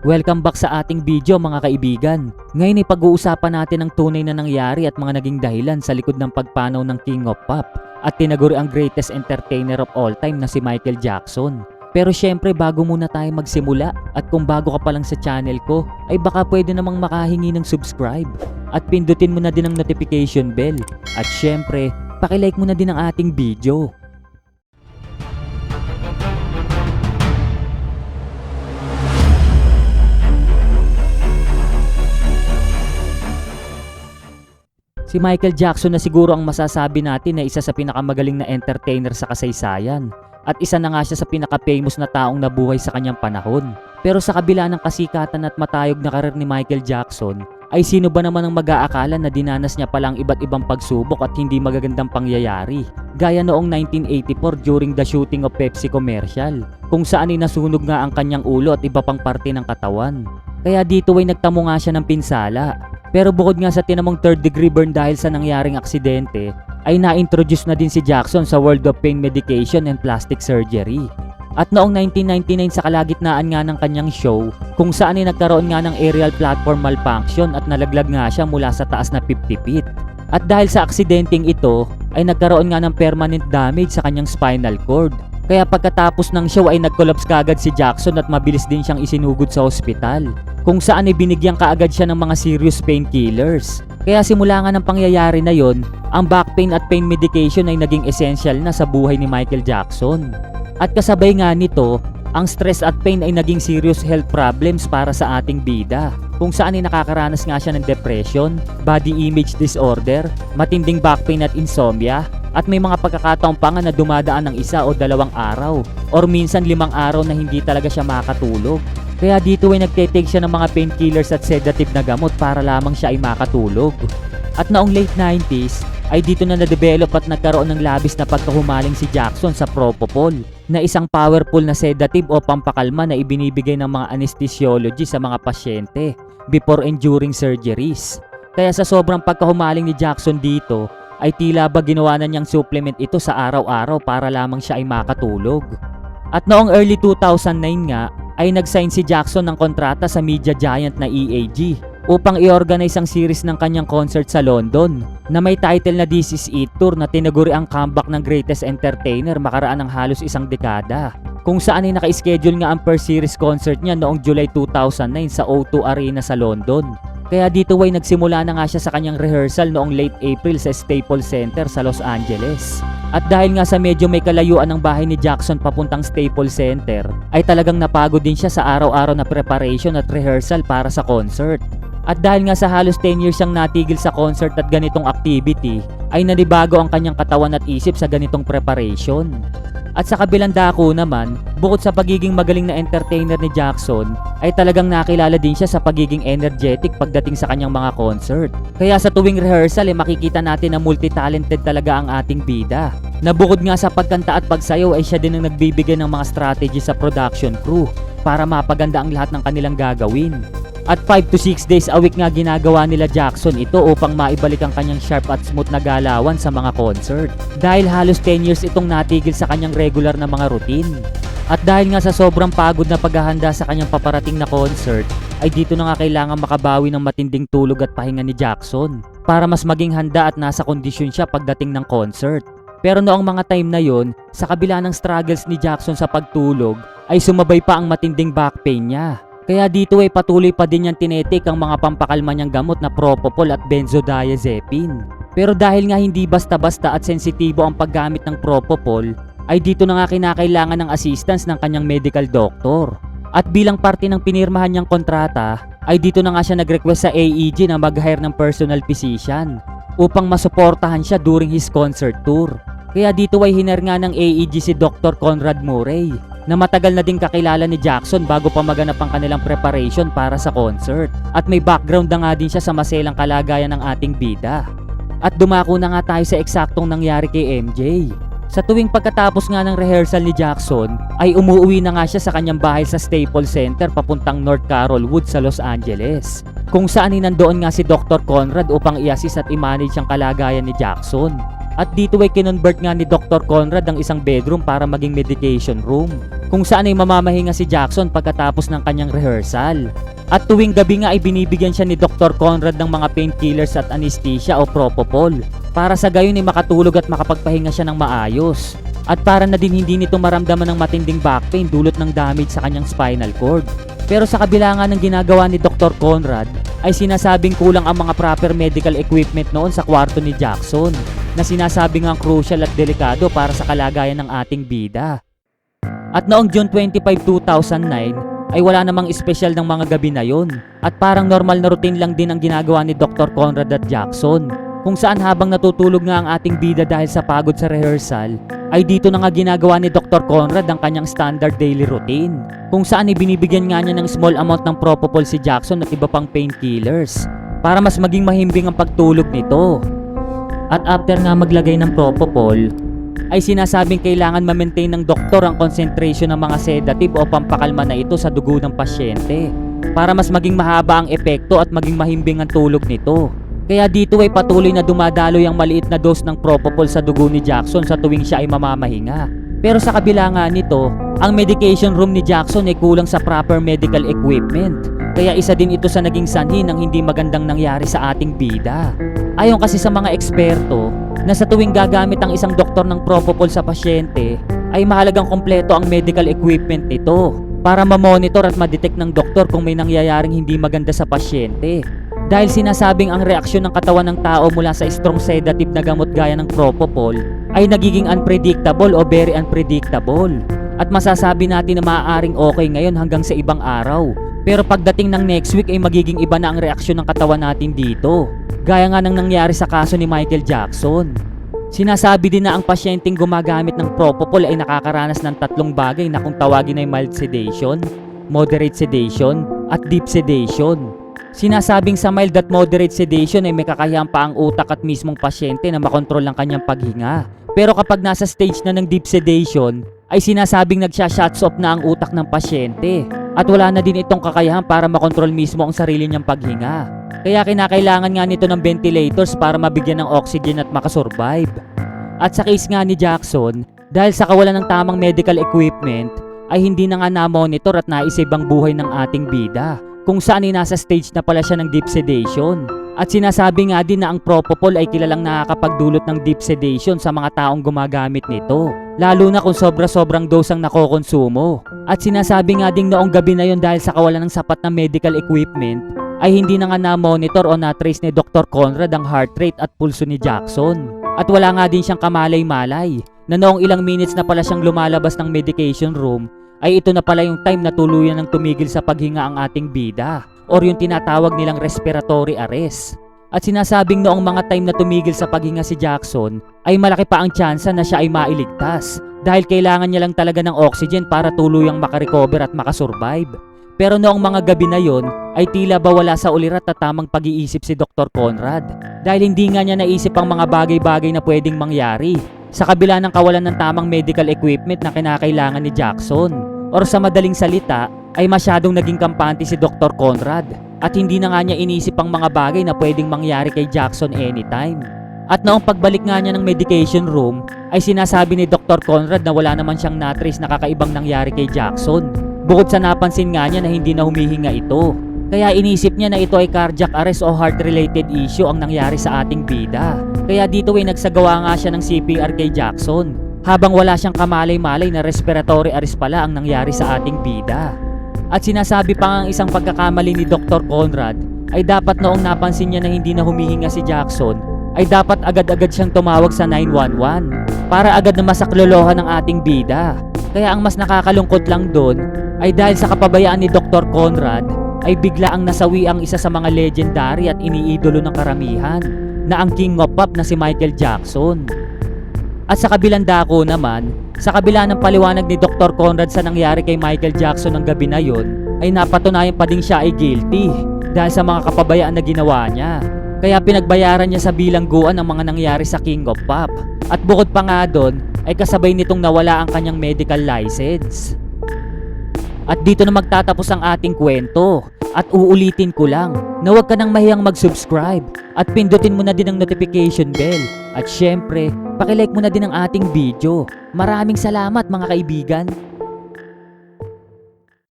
Welcome back sa ating video mga kaibigan. Ngayon ay pag-uusapan natin ang tunay na nangyari at mga naging dahilan sa likod ng pagpanaw ng King of Pop at tinaguri ang greatest entertainer of all time na si Michael Jackson. Pero syempre bago muna tayo magsimula at kung bago ka pa lang sa channel ko ay baka pwede namang makahingi ng subscribe at pindutin mo na din ang notification bell at syempre pakilike mo na din ang ating video. Si Michael Jackson na siguro ang masasabi natin na isa sa pinakamagaling na entertainer sa kasaysayan at isa na nga siya sa pinaka-famous na taong nabuhay sa kanyang panahon. Pero sa kabila ng kasikatan at matayog na karir ni Michael Jackson, ay sino ba naman ang mag-aakala na dinanas niya palang iba't ibang pagsubok at hindi magagandang pangyayari? Gaya noong 1984 during the shooting of Pepsi commercial, kung saan ay nasunog nga ang kanyang ulo at iba pang parte ng katawan. Kaya dito ay nagtamo nga siya ng pinsala. Pero bukod nga sa tinamong third degree burn dahil sa nangyaring aksidente, ay na-introduce na din si Jackson sa world of pain medication and plastic surgery. At noong 1999 sa kalagitnaan nga ng kanyang show, kung saan ay nagkaroon nga ng aerial platform malfunction at nalaglag nga siya mula sa taas na 50 feet. At dahil sa aksidenteng ito, ay nagkaroon nga ng permanent damage sa kanyang spinal cord. Kaya pagkatapos ng show ay nag-collapse kaagad si Jackson at mabilis din siyang isinugod sa ospital, kung saan ay binigyan kaagad siya ng mga serious painkillers. Kaya simula nga ng pangyayari na yon, ang back pain at pain medication ay naging essential na sa buhay ni Michael Jackson. At kasabay nga nito, ang stress at pain ay naging serious health problems para sa ating bida, kung saan ay nakakaranas nga siya ng depression, body image disorder, matinding back pain at insomnia, at may mga pagkakataon pa nga na dumadaan ng 1 o 2 araw or minsan 5 araw na hindi talaga siya makatulog. Kaya dito ay nagte-take siya ng mga painkillers at sedative na gamot para lamang siya ay makatulog. At noong late 90s ay dito na na-develop at nagkaroon ng labis na pagkahumaling si Jackson sa propofol, na isang powerful na sedative o pampakalma na ibinibigay ng mga anesthesiology sa mga pasyente before and during surgeries. Kaya sa sobrang pagkahumaling ni Jackson dito, ay tila ba ginawa na niyang supplement ito sa araw-araw para lamang siya ay makatulog. At noong early 2009 nga, ay nag-sign si Jackson ng kontrata sa media giant na EAG upang i-organize ang series ng kanyang concert sa London na may title na This Is It Tour na tinaguri ang comeback ng greatest entertainer makaraan ng halos isang dekada. Kung saan ay naka-schedule nga ang first series concert niya noong July 2009 sa O2 Arena sa London. Kaya dito ay nagsimula na nga siya sa kanyang rehearsal noong late April sa Staples Center sa Los Angeles. At dahil nga sa medyo may kalayuan ng bahay ni Jackson papuntang Staples Center, ay talagang napagod din siya sa araw-araw na preparation at rehearsal para sa concert. At dahil nga sa halos 10 years siyang natigil sa concert at ganitong activity, ay nanibago ang kanyang katawan at isip sa ganitong preparation. At sa kabilang dako naman, bukod sa pagiging magaling na entertainer ni Jackson, ay talagang nakilala din siya sa pagiging energetic pagdating sa kanyang mga concert. Kaya sa tuwing rehearsal ay makikita natin na multi-talented talaga ang ating bida. Na bukod nga sa pagkanta at pagsayaw ay siya din ang nagbibigay ng mga strategy sa production crew para mapaganda ang lahat ng kanilang gagawin. At 5 to 6 days a week nga ginagawa nila Jackson ito upang maibalik ang kanyang sharp at smooth na galawan sa mga concert. Dahil halos 10 years itong natigil sa kanyang regular na mga routine. At dahil nga sa sobrang pagod na paghahanda sa kanyang paparating na concert, ay dito na nga kailangan makabawi ng matinding tulog at pahinga ni Jackson para mas maging handa at nasa kondisyon siya pagdating ng concert. Pero noong mga time na yon, sa kabila ng struggles ni Jackson sa pagtulog, ay sumabay pa ang matinding back pain niya. Kaya dito ay patuloy pa din niyang tinetake ang mga pampakalma niyang gamot na propofol at benzodiazepine. Pero dahil nga hindi basta-basta at sensitibo ang paggamit ng propofol, ay dito na nga kinakailangan ng assistance ng kanyang medical doctor. At bilang parte ng pinirmahan niyang kontrata, ay dito na nga siya nag-request sa AEG na mag-hire ng personal physician upang masuportahan siya during his concert tour. Kaya dito ay hiner nga ng AEG si Dr. Conrad Murray na matagal na din kakilala ni Jackson bago pa maganap ang kanilang preparation para sa concert. At may background na nga din siya sa maselang kalagayan ng ating bida. At dumako na nga tayo sa eksaktong nangyari kay MJ. Sa tuwing pagkatapos nga ng rehearsal ni Jackson, ay umuwi na nga siya sa kanyang bahay sa Staples Center papuntang North Carroll Woods sa Los Angeles. Kung saan ay nandoon nga si Dr. Conrad upang i-assist at i-manage ang kalagayan ni Jackson. At dito ay kinonvert nga ni Dr. Conrad ang isang bedroom para maging medication room, kung saan ay mamamahinga si Jackson pagkatapos ng kanyang rehearsal. At tuwing gabi nga ay binibigyan siya ni Dr. Conrad ng mga painkillers at anesthesia o propofol para sa gayon ay makatulog at makapagpahinga siya ng maayos. At para na din hindi nito maramdaman ng matinding back pain dulot ng damage sa kanyang spinal cord. Pero sa kabila nga ng ginagawa ni Dr. Conrad ay sinasabing kulang ang mga proper medical equipment noon sa kwarto ni Jackson na sinasabing ang crucial at delikado para sa kalagayan ng ating bida. At noong June 25, 2009 ay wala namang espesyal ng mga gabi na yon at parang normal na routine lang din ang ginagawa ni Dr. Conrad at Jackson, kung saan habang natutulog nga ang ating bida dahil sa pagod sa rehearsal ay dito na nga ginagawa ni Dr. Conrad ang kanyang standard daily routine, kung saan ibinibigyan nga niya ng small amount ng propofol si Jackson at iba pang painkillers para mas maging mahimbing ang pagtulog nito. At after nga maglagay ng propofol ay sinasabing kailangan ma-maintain ng doktor ang concentration ng mga sedative o pampakalma na ito sa dugo ng pasyente para mas maging mahaba ang epekto at maging mahimbing ang tulog nito. Kaya dito ay patuloy na dumadaloy ang maliit na dose ng propofol sa dugo ni Jackson sa tuwing siya ay mamamahinga. Pero sa kabila nga nito, ang medication room ni Jackson ay kulang sa proper medical equipment. Kaya isa din ito sa naging sanhi ng hindi magandang nangyari sa ating bida. Ayon kasi sa mga eksperto na sa tuwing gagamit ang isang doktor ng propofol sa pasyente ay mahalagang kompleto ang medical equipment nito para ma-monitor at ma-detect ng doktor kung may nangyayaring hindi maganda sa pasyente. Dahil sinasabing ang reaksyon ng katawan ng tao mula sa strong sedative na gamot gaya ng propofol ay nagiging unpredictable o very unpredictable. At masasabi natin na maaaring okay ngayon hanggang sa ibang araw. Pero pagdating ng next week ay magiging iba na ang reaksyon ng katawan natin dito. Gaya nga ng nangyari sa kaso ni Michael Jackson. Sinasabi din na ang pasyenteng gumagamit ng propofol ay nakakaranas ng tatlong bagay na kung tawagin ay mild sedation, moderate sedation, at deep sedation. Sinasabing sa mild at moderate sedation ay may kakayahan pa ang utak at mismong pasyente na makontrol ang kanyang paghinga. Pero kapag nasa stage na ng deep sedation, ay sinasabing nagsha-shuts off na ang utak ng pasyente at wala na din itong kakayahan para makontrol mismo ang sarili niyang paghinga. Kaya kinakailangan nga nito ng ventilators para mabigyan ng oxygen at makasurvive. At sa case nga ni Jackson, dahil sa kawalan ng tamang medical equipment, ay hindi na nga na-monitor at naisave ang buhay ng ating bida, kung saan ay nasa stage na pala siya ng deep sedation. At sinasabi nga din na ang propofol ay kilalang nakakapagdulot ng deep sedation sa mga taong gumagamit nito, lalo na kung sobra-sobrang dose ang nakokonsumo. At sinasabi nga din noong gabi na yon dahil sa kawalan ng sapat na medical equipment, ay hindi na nga na-monitor o na-trace ni Dr. Conrad ang heart rate at pulso ni Jackson. At wala nga din siyang kamalay-malay na noong ilang minutes na pala siyang lumalabas ng medication room, ay ito na pala yung time na tuluyan ng tumigil sa paghinga ang ating bida or yung tinatawag nilang respiratory arrest. At sinasabing noong mga time na tumigil sa paghinga si Jackson ay malaki pa ang tsansa na siya ay mailigtas dahil kailangan niya lang talaga ng oxygen para tuluyang makarecover at makasurvive. Pero noong mga gabi na yon ay tila ba wala sa ulirat at tamang pag-iisip si Dr. Conrad dahil hindi nga niya naisip ang mga bagay-bagay na pwedeng mangyari sa kabila ng kawalan ng tamang medical equipment na kinakailangan ni Jackson. Or sa madaling salita ay masyadong naging kampante si Dr. Conrad at hindi na nga niya inisip ang mga bagay na pwedeng mangyari kay Jackson anytime. At noong pagbalik nga niya ng medication room ay sinasabi ni Dr. Conrad na wala naman siyang na-trace na kakaibang nangyari kay Jackson. Bukod sa napansin nga niya na hindi na humihinga ito. Kaya inisip niya na ito ay cardiac arrest o heart-related issue ang nangyari sa ating bida. Kaya dito ay nagsagawa nga siya ng CPR kay Jackson habang wala siyang kamalay-malay na respiratory arrest pala ang nangyari sa ating bida. At sinasabi pa nga ang isang pagkakamali ni Dr. Conrad ay dapat noong napansin niya na hindi na humihinga si Jackson ay dapat agad-agad siyang tumawag sa 911 para agad na masaklolohan ng ating bida. Kaya ang mas nakakalungkot lang doon ay dahil sa kapabayaan ni Dr. Conrad ay bigla ang nasawi ang isa sa mga legendary at iniidolo ng karamihan na ang King of Pop na si Michael Jackson. At sa kabilang dako naman, sa kabila ng paliwanag ni Dr. Conrad sa nangyari kay Michael Jackson ng gabi na yon, ay napatunayan pa din siya ay guilty dahil sa mga kapabayaan na ginawa niya. Kaya pinagbayaran niya sa bilangguan ang mga nangyari sa King of Pop. At bukod pa nga doon, ay kasabay nitong nawala ang kanyang medical license. At dito na magtatapos ang ating kwento. At uulitin ko lang na huwag ka nang mahiyang mag-subscribe at pindutin mo na din ang notification bell At syempre, pakilike mo na din ang ating video. Maraming salamat mga kaibigan!